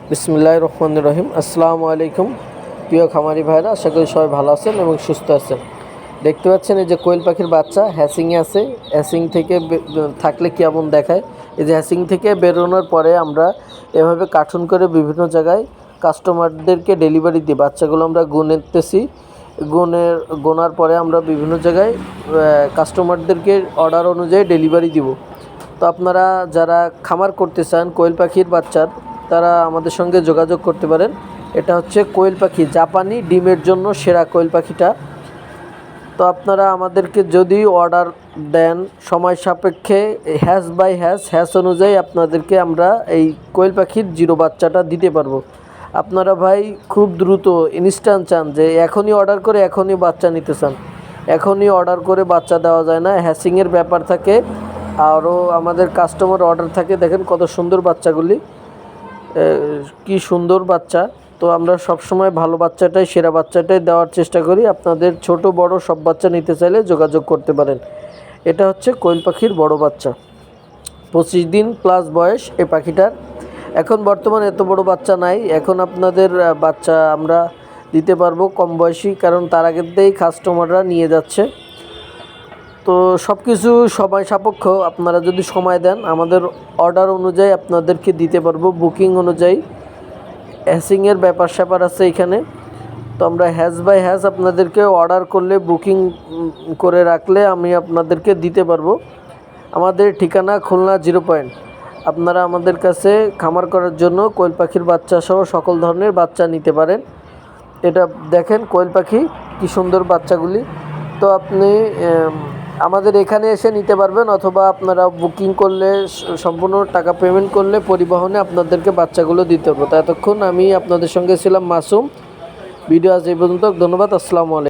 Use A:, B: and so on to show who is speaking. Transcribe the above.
A: বিসমিল্লাহির রহমানির রহিম। আসসালামু আলাইকুম প্রিয় খামারি ভাইরা, আশা করি সবাই ভালো আছেন এবং সুস্থ আছেন। দেখতে পাচ্ছেন এই যে কোয়েল পাখির বাচ্চা হ্যাসিংয়ে আছে। হ্যাসিং থেকে থাকলে কেমন দেখায়, এই যে হ্যাসিং থেকে বেরোনোর পরে আমরা এভাবে কার্টুন করে বিভিন্ন জায়গায় কাস্টমারদেরকে ডেলিভারি দিই। বাচ্চাগুলো আমরা গুনতেছি, গোনার পরে আমরা বিভিন্ন জায়গায় কাস্টমারদেরকে অর্ডার অনুযায়ী ডেলিভারি দিব। তো আপনারা যারা খামার করতে চান কোয়েল পাখির বাচ্চার, তারা আমাদের সঙ্গে যোগাযোগ করতে পারেন। এটা হচ্ছে কোয়েল পাখি, জাপানি ডিমের জন্য সেরা কোয়েল পাখিটা। তো আপনারা আমাদেরকে যদি অর্ডার দেন সময় সাপেক্ষে হ্যাশ বাই হ্যাশ অনুযায়ী আপনাদেরকে আমরা এই কোয়েল পাখির জিরো বাচ্চাটা দিতে পারবো। আপনারা ভাই খুব দ্রুত ইনস্ট্যান্ট চান, যে এখনই অর্ডার করে এখনই বাচ্চা নিতে চান, এখনই অর্ডার করে বাচ্চা দেওয়া যায় না, হ্যাসিংয়ের ব্যাপার থাকে। আরও আমাদের কাস্টমার অর্ডার থাকে। দেখেন কত সুন্দর বাচ্চাগুলি, কি সুন্দর বাচ্চা। তো আমরা সবসময় ভালো বাচ্চাটাই, সেরা বাচ্চাটাই দেওয়ার চেষ্টা করি। আপনাদের ছোট বড় সব বাচ্চা নিতে চাইলে যোগাযোগ করতে পারেন। এটা হচ্ছে কোয়েল পাখির বড় বাচ্চা, 25 দিন প্লাস বয়স এই পাখিটার। এখন বর্তমানে এত বড় বাচ্চা নাই, এখন আপনাদের বাচ্চা আমরা দিতে পারবো কম বয়সী, কারণ তার আগেতেই কাস্টমাররা নিয়ে যাচ্ছে। তো সব কিছু সময় সাপেক্ষ, আপনারা যদি সময় দেন আমাদের অর্ডার অনুযায়ী আপনাদেরকে দিতে পারবো, বুকিং অনুযায়ী। হ্যাসিংয়ের ব্যাপার স্যাপার আছে এখানে। তো আমরা হ্যাশ বাই হ্যাশ আপনাদেরকে অর্ডার করলে, বুকিং করে রাখলে আমি আপনাদেরকে দিতে পারবো। আমাদের ঠিকানা খুলনা 0 পয়েন্ট। আপনারা আমাদের কাছে খামার করার জন্য কোয়েল পাখির বাচ্চা সহ সকল ধরনের বাচ্চা নিতে পারেন। এটা দেখেন কোয়েল পাখি কি সুন্দর বাচ্চাগুলি। তো আপনি আমাদের এখানে এসে নিতে পারবেন, অথবা আপনারা বুকিং করলে সম্পূর্ণ টাকা পেমেন্ট করলে পরিবহনে আপনাদেরকে বাচ্চাগুলো দিতে পারবো। তো এতক্ষণ আমি আপনাদের সঙ্গে ছিলাম মাসুম। ভিডিও আজ এই পর্যন্ত। ধন্যবাদ। আসসালামু আলাইকুম।